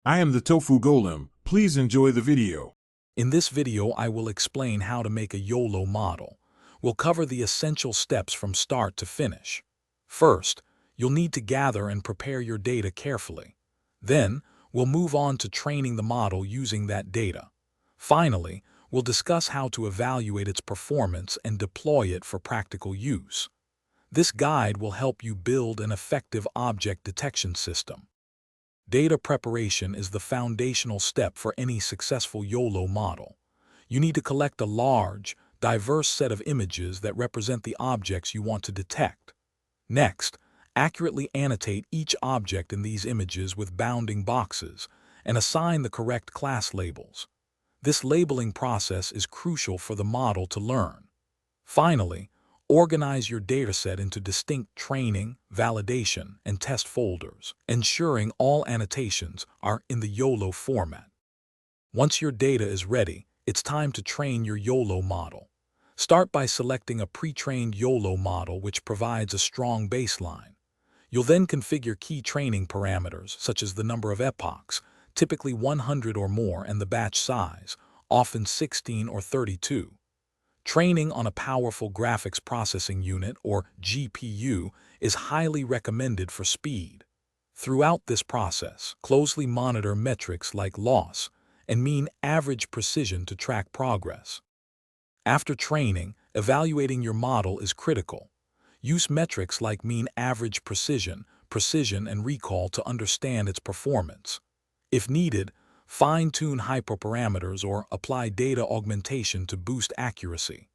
I am the Tofu Golem. Please enjoy the video. In this video, I will explain how to make a YOLO model. We'll cover the essential steps from start to finish. First, you'll need to gather and prepare your data carefully. Then, we'll move on to training the model using that data. Finally, we'll discuss how to evaluate its performance and deploy it for practical use. This guide will help you build an effective object detection system. Data preparation is the foundational step for any successful YOLO model. You need to collect a large, diverse set of images that represent the objects you want to detect. Next, accurately annotate each object in these images with bounding boxes and assign the correct class labels. This labeling process is crucial for the model to learn. Finally, organize your dataset into distinct training, validation, and test folders, ensuring all annotations are in the YOLO format. Once your data is ready, it's time to train your YOLO model. Start by selecting a pre-trained YOLO model which provides a strong baseline. You'll then configure key training parameters such as the number of epochs, typically 100 or more, and the batch size, often 16 or 32. Training on a powerful graphics processing unit, or GPU, is highly recommended for speed. Throughout this process, closely monitor metrics like loss and mean average precision to track progress. After training, evaluating your model is critical. Use metrics like mean average precision, and recall to understand its performance. If needed, fine-tune hyperparameters or apply data augmentation to boost accuracy.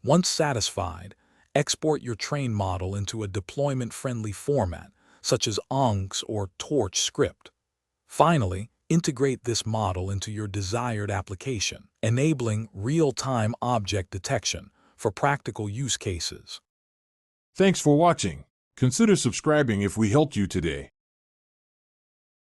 Once satisfied, export your trained model into a deployment-friendly format, such as ONGS or Torch script. Finally, integrate this model into your desired application, enabling real-time object detection for practical use cases. Thanks for watching. Consider subscribing if we helped you today.